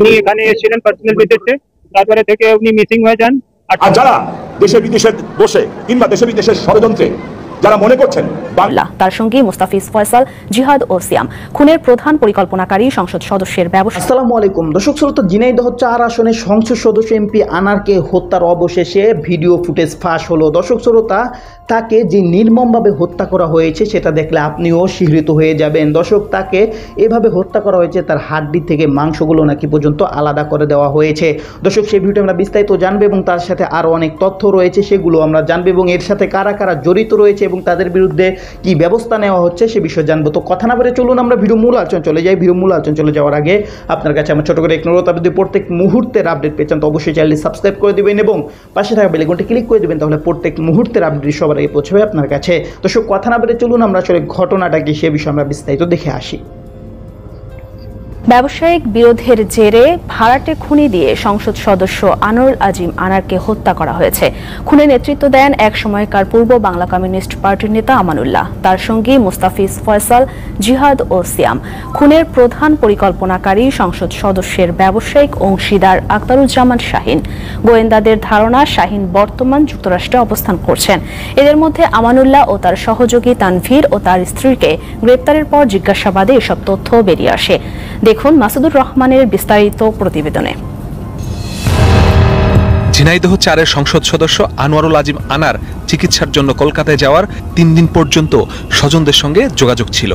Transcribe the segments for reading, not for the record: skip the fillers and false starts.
উনি এখানে এসেছিলেন পার্সোনাল ভিজিটে, তারপরে থেকে উনি মিসিং হয়ে যান। আর যারা দেশে বিদেশে বসে কিংবা দেশে বিদেশের ষড়যন্ত্রে যারা মনে করছেন তার সঙ্গে মুস্তাফিজ, ফয়সাল, জিহাদ ও সিয়াম খুনের প্রধান পরিকল্পনাকারী সংসদ সদস্যের ব্যবস্থা। আসসালামু আলাইকুম দর্শক শ্রোতা, ঝিনাইদহ 4 আসনের সংসদ সদস্য এমপি আনারকে হত্যার অবশেষে ভিডিও ফুটেজ ফাঁস হলো। দর্শক শ্রোতা, তাকে যে নির্মমভাবে হত্যা করা হয়েছে সেটা দেখলে আপনিও শিহরিত হয়ে যাবেন। দর্শক, তাকে এভাবে হত্যা করা হয়েছে, তার হাড্ডি থেকে মাংসগুলো নাকি পর্যন্ত আলাদা করে দেওয়া হয়েছে। দর্শক, সেই ভিডিওটা আমরা বিস্তারিত জানবো এবং তার সাথে আরও অনেক তথ্য রয়েছে, সেগুলো আমরা জানবো এবং এর সাথে কারা কারা জড়িত রয়েছে এবং তাদের বিরুদ্ধে কি ব্যবস্থা নেওয়া হচ্ছে সে বিষয়ে জানবো। তো কথা না বলে চলুন আমরা ভিডিও মূল আলোচনা চলে যাই। ভিডিও মূল আলোচনা চলে যাওয়ার আগে আপনার কাছে আমার ছোট করে এক অনুরোধ, আপনি যদি প্রত্যেক মুহূর্তের আপডেট পেয়ে চান তো অবশ্যই চ্যানেলটি সাবস্ক্রাইব করে দিবেন এবং পাশে থাকা বেল আইকনটি ক্লিক করে দিবেন, তাহলে প্রত্যেক মুহূর্তের আপডেট সবার আগে পৌঁছবে আপনার কাছে। দর্শক, কথা না বলে চলুন আমরা আসলে ঘটনাটা কি সে বিষয়ে আমরা বিস্তারিত দেখে আসি। ব্যবসায়িক বিরোধের জেরে ভাড়াটে খুনি দিয়ে সংসদ সদস্য আনোয়ারুল আজিম আনারকে হত্যা করা হয়েছে। খুনে নেতৃত্ব দেন এক সময়কার পূর্ব বাংলা কমিউনিস্ট পার্টির নেতা আমানুল্লাহ, তার সঙ্গী মুস্তাফিজ, ফয়সাল, জিহাদ ও সিয়াম। খুনের প্রধান পরিকল্পনাকারী সংসদ সদস্যের ব্যবসায়িক অংশীদার আখতারুজ্জামান শাহিন। গোয়েন্দাদের ধারণা শাহিন বর্তমান যুক্তরাষ্ট্রে অবস্থান করছেন। এদের মধ্যে আমানুল্লাহ ও তার সহযোগী তানভীর ও তার স্ত্রীকে গ্রেপ্তারের পর জিজ্ঞাসাবাদে এসব তথ্য বেরিয়ে আসে। দেখুন মাসুদুর রহমানের বিস্তারিত প্রতিবেদনে। ঝিনাইদহ 4-এর সংসদ সদস্য আনোয়ারুল আজিম আনার চিকিৎসার জন্য কলকাতায় যাওয়ার 3 দিন পর্যন্ত স্বজনদের সঙ্গে যোগাযোগ ছিল।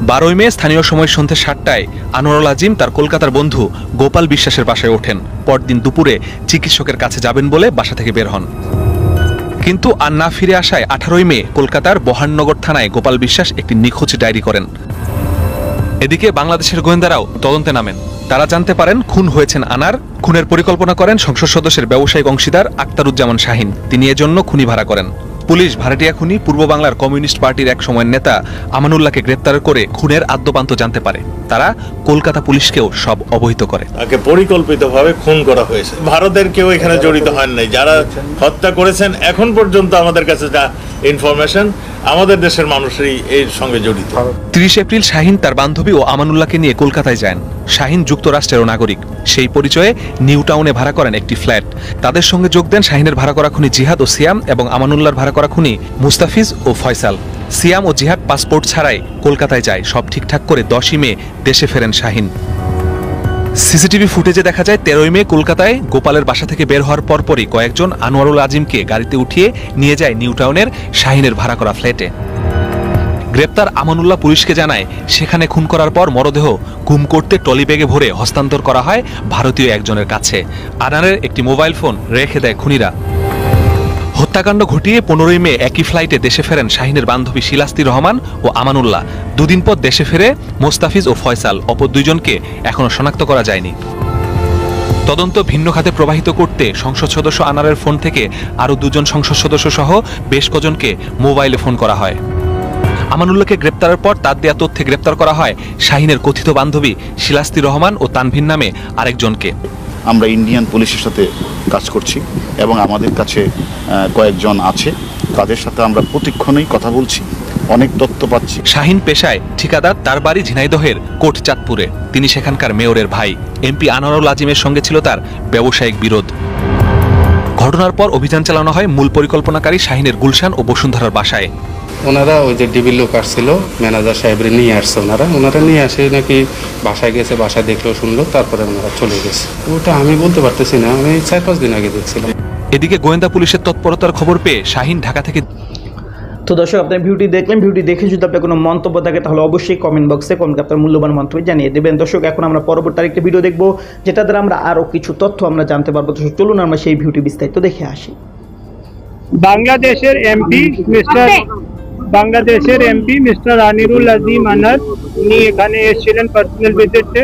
12 মে স্থানীয় সময় সন্ধ্যে 7টায় আনোয়ারুল আজিম তার কলকাতার বন্ধু গোপাল বিশ্বাসের বাসায় ওঠেন। পরদিন দুপুরে চিকিৎসকের কাছে যাবেন বলে বাসা থেকে বের হন, কিন্তু আর না ফিরে আসায় 18 মে কলকাতার বহাননগর থানায় গোপাল বিশ্বাস একটি নিখোঁজ ডায়েরি করেন। এদিকে বাংলাদেশের গোয়েন্দারাও তদন্তে নামেন। তারা জানতে পারেন খুন হয়েছেন আনার। খুনের পরিকল্পনা করেন সংসদ সদস্যের ব্যবসায়িক অংশীদার আখতারুজ্জামান শাহিন। তিনি এজন্য খুনি ভাড়া করেন। পুলিশ ভাড়াটিয়া খুনি পূর্ব বাংলার কমিউনিস্ট পার্টির এক সময়ের নেতা আমানুল্লাহকে গ্রেপ্তার করে খুনের আদ্যপান্ত জানতে পারে। তারা কলকাতা পুলিশকেও সব অবহিত করে। তাকে পরিকল্পিতভাবে খুন করা হয়েছে। ভারতের কেউ এখানে জড়িত হন নাই। যারা হত্যা করেছেন এখন পর্যন্ত আমাদের কাছে যা ইনফরমেশন, আমাদের দেশের মানুষই এর সঙ্গে জড়িত। 30 এপ্রিল শাহিন তার বান্ধবী ও আমানুল্লাহকে নিয়ে কলকাতায় যান। শাহিন যুক্তরাষ্ট্রেরও নাগরিক। সেই পরিচয়ে নিউ টাউনে ভাড়া করেন একটি ফ্ল্যাট। তাদের সঙ্গে যোগ দেন শাহিনের ভাড়া করা খুনি জিহাদ ও সিয়াম এবং আমানুল্লাহর ভাড়া করা খুনি মুস্তাফিজ ও ফয়সাল। সিয়াম ও জিহাদ পাসপোর্ট ছাড়াই কলকাতায় যায়। সব ঠিকঠাক করে 10 মে দেশে ফেরেন শাহিন। সিসিটিভি ফুটেজে দেখা যায় 13 মে কলকাতায় গোপালের বাসা থেকে বের হওয়ার পরপরই কয়েকজন আনোয়ারুল আজিমকে গাড়িতে উঠিয়ে নিয়ে যায় নিউ টাউনের শাহিনের ভাড়া করা ফ্ল্যাটে। গ্রেপ্তার আমানুল্লাহ পুলিশকে জানায় সেখানে খুন করার পর মরদেহ গুম করতে ট্রলি ব্যাগে ভরে হস্তান্তর করা হয় ভারতীয় একজনের কাছে। আনারের একটি মোবাইল ফোন রেখে দেয় খুনিরা। হত্যাকাণ্ড ঘটিয়ে 15 মে একই ফ্লাইটে দেশে ফেরেন শাহিনের বান্ধবী শিলাস্তি রহমান ও আমানুল্লাহ। 2 দিন পর দেশে ফেরে মোস্তাফিজ ও ফয়সাল। অপর 2 জনকে এখনো শনাক্ত করা যায়নি। তদন্ত ভিন্ন খাতে প্রবাহিত করতে সংসদ সদস্য আনারের ফোন থেকে আরও 2 জন সংসদ সদস্য সহ বেশ কজনকে মোবাইলে ফোন করা হয়। আমানুল্লাহকে গ্রেপ্তারের পর তার দেয়া তথ্যে গ্রেপ্তার করা হয় শাহিনের কথিত বান্ধবী শিলাস্তি রহমান ও তানভীর নামে আরেকজনকে। আমরা ইন্ডিয়ান পুলিশের সাথে কাজ করছি এবং আমাদের কাছে কয়েকজন আছে, তাদের সাথে আমরা প্রতিক্ষণেই কথা বলছি, অনেক তথ্য পাচ্ছি। শাহিন পেশায় ঠিকাদার, তার বাড়ি ঝিনাইদহের কোটচাঁদপুরে। তিনি সেখানকার মেয়রের ভাই। এমপি আনোয়ারুল আজিমের সঙ্গে ছিল তার ব্যবসায়িক বিরোধ। ঘটনার পর অভিযান চালানো হয় মূল পরিকল্পনাকারী শাহিনের গুলশান ও বসুন্ধরার বাসায়। ওনারা ওই যে ডিবির লোক আসছিল, ম্যানেজার সাহেবরে নিয়ে আসছে। ওনারা নিয়ে আসে নাকি বাসায় গেছে, বাসায় দেখলো শুনলো, তারপরে ওনারা চলে গেছে। ওটা আমি বলতে পারতেছি না, আমি 4-5 দিন আগে দেখছিলাম। এদিকে গোয়েন্দা পুলিশের তৎপরতার খবর পেয়ে শাহিন ঢাকা থেকে। তো দর্শক, আপনার ভিডিওটি দেখলেন। ভিডিওটি দেখে যদি আপনার কোনো মন্তব্য থাকে তাহলে অবশ্যই কমেন্ট বক্সে আপনার মূল্যবান মন্তব্য জানিয়ে দেবেন। দর্শক, এখন আমরা পরবর্তী আরেকটি ভিডিও দেখবো যেটা দ্বারা আমরা আরও কিছু তথ্য আমরা জানতে পারবো। তো চলুন আমরা সেই ভিডিওটি বিস্তারিত দেখে আসি। বাংলাদেশের এমপি মিস্টার আনিরুল আজিম আনার উনি এখানে এসেছিলেন পার্সোনাল ভিজিটে,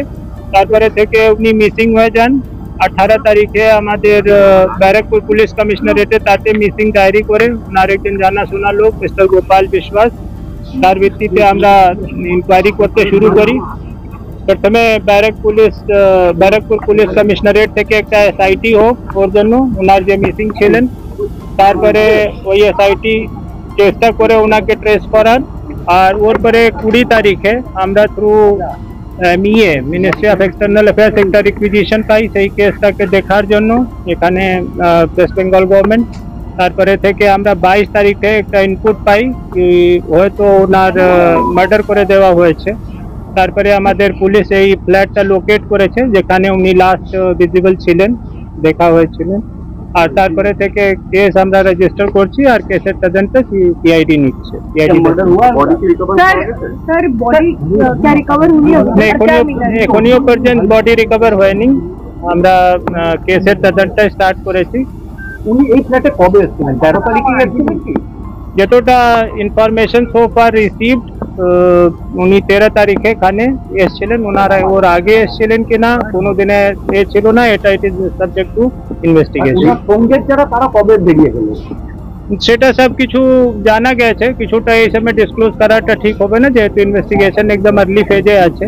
তারপরে থেকে উনি মিসিং হয়ে যান। 18 তারিখে আমাদের ব্যারাকপুর পুলিশ কমিশনারেটে তাতে মিসিং ডায়েরি করে ওনার একজন জানাশোনা লোক মিস্টার গোপাল বিশ্বাস, তার ভিত্তিতে আমরা ইনকোয়ারি করতে শুরু করি। প্রথমে ব্যারাকপুর পুলিশ কমিশনারেট থেকে একটা এসআইটি হোক ওর জন্য, ওনার যে মিসিং ছিলেন। তারপরে ওই এসআইটি চেষ্টা করে ওনাকে ট্রেস করার, আর ওর পরে 20 তারিখে আমরা through Mie ministry of external affairs একটা রিকুইজিশন পাই সেই কেসটাকে দেখার জন্য এখানে ওয়েস্ট বেঙ্গল গভর্নমেন্ট। তারপরে থেকে আমরা 22 তারিখে একটা ইনপুট পাই কি হয়তো ওনার মার্ডার করে দেওয়া হয়েছে। তারপরে আমাদের পুলিশ এই ফ্ল্যাটটা লোকেট করেছে যেখানে উনি লাস্ট ভিজিবল ছিলেন, দেখা হয়েছিলেন। আর তারপরে থেকে কেস আমরা রেজিস্টার করছি আর কেসের তদন্ত সিআইডি নিচ্ছে। এখনও পর্যন্ত বডি রিকভার হয়নি, আমরা কেসের তদন্ত স্টার্ট করেছি। উনি এই ফ্ল্যাটে কবে এসেছিলেন? 13 তারিখে এসেছিলেন কি? যতটা ইনফরমেশন সো ফার রিসিভড উনি 13 তারিখে এখানে এসেছিলেন। ওনারা ওর আগে এসেছিলেন কিনা কোনো দিনে এ ছিল না, এটা it is subject to investigation. সঙ্গের যারা তারা কবে বেরিয়ে গেল সেটা সব কিছু জানা গেছে, কিছুটা এই সময় ডিসক্লোজ করাটা ঠিক হবে না যেহেতু ইনভেস্টিগেশন একদম আর্লি ফেজে আছে।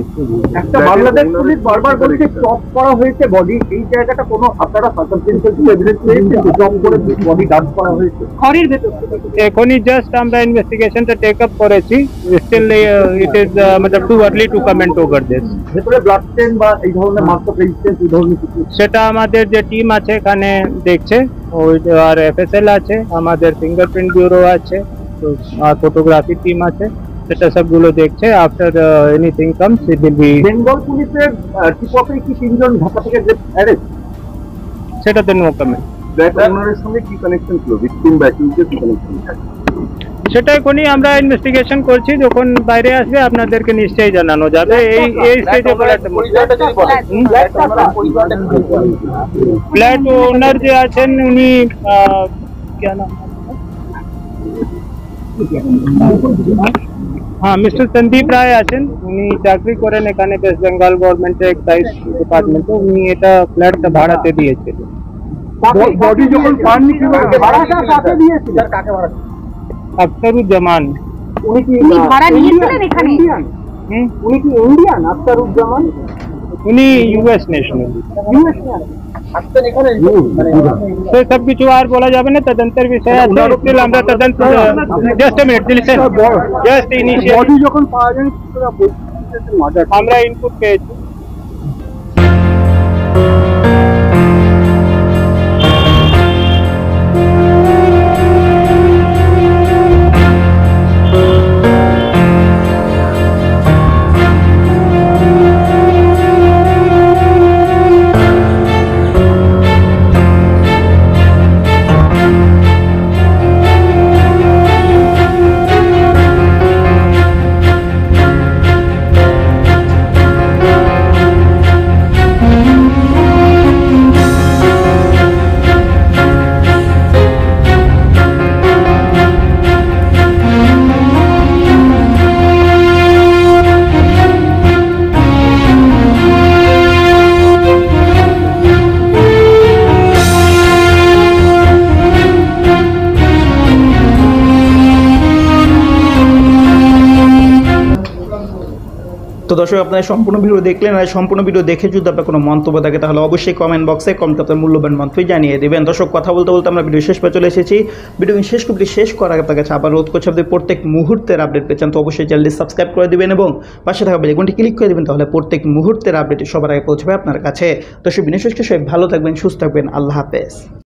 একটা বাংলাদেশ পুলিশ বারবার বলছে চপ করা হয়েছে বডি, এই জায়গাটা কোনো আপনারা সার্কামস্টেন্সিয়াল এভিডেন্স পেয়েছেন চপ করে বডি ডাম্প করা হয়েছে ঘরের ভেতর? এখনই জাস্ট আমরা ইনভেস্টিগেশনটা টেক আপ করেছি, স্টিল ইট ইজ मतलब too early two comment over this. ভেতরে ব্লাড স্টেন বা এই ধরনের মার্কস রেজিস্ট্যান্স এই ধরনের কিছু সেটা আমাদের যে টিম আছে এখানে দেখছে, ওই আর এফএসএল আছে, আমাদের ফিঙ্গারপ্রিন্ট ব্যুরো আছে, আর ফটোগ্রাফি টিম আছে, সেটা সবগুলো দেখছে। After anything comes it will be. Bengal পুলিশের চিফ অফ কি 3 জন ঢাকা থেকে অ্যারেস্ট? সেটাতে নো কমেন্ট। ব্ল্যাক ওনারের সঙ্গে কি কানেকশন ছিল? ভিকটিম বা অ্যাকিউজের কি কানেকশন? সেটা এখনই আমরা ইনভেস্টিগেশন করছি, যখন বাইরে আসবে আপনাদেরকে নিশ্চয়ই জানানো যাবে। এই স্টেজে ফ্ল্যাট ওনার যে আছেন উনি হ্যাঁ মিস্টার সন্দীপ রায় আছেন, উনি চাকরি করেন এখানে ওয়েস্ট বেঙ্গল গভর্নমেন্টের এক্সাইজ ডিপার্টমেন্টে। উনি এটা ফ্ল্যাটটা ভাড়াতে দিয়েছিলেন। বডি যখন পাননি ভাড়াটা কাকে দিয়েছিলেন? কাকে ভাড়া? আখতারুজ্জামান। উনি কি ভাড়া নিয়েছিলেন এখানে? উনি কি ইন্ডিয়ান? আখতারুজ্জামান উনি ইউএস ন্যাশনাল। আখতার এখানে সে সব কিছু আর বলা যাবে না, তদন্তের বিষয় আছে। স্টিল আমরা তদন্ত just a minute listen, just initial body যখন পাওয়া যায় আমরা ইনপুট পেয়েছি। তো দর্শক আপনারা সম্পূর্ণ ভিডিও দেখলেন, আর সম্পূর্ণ ভিডিও দেখে যদি আপনার কোনো মন্তব্য থাকে তাহলে অবশ্যই কমেন্ট বক্সে কমেন্টে আপনার মূল্যবান মন্তব্য জানিয়ে দেবেন। দর্শক কথা বলতে বলতে আমরা ভিডিও শেষ পর্যন্ত চলে এসেছি। ভিডিও শেষ করার আগে আপনার কাছে আবার রোধ করছি, আপনি প্রত্যেক মুহূর্তের আপডেট পেয়েছেন তো অবশ্যই চ্যানেলটি সাবস্ক্রাইব করে দেবেন এবং পাশে থাকা বেল আইকনটি ক্লিক করে দেবেন, তাহলে প্রত্যেক মুহূর্তের আপডেট সবার আগে পৌঁছবে আপনার কাছে। দর্শক বিশেষ করে সবাই ভালো থাকবেন, সুস্থ থাকবেন, আল্লাহ হাফেজ।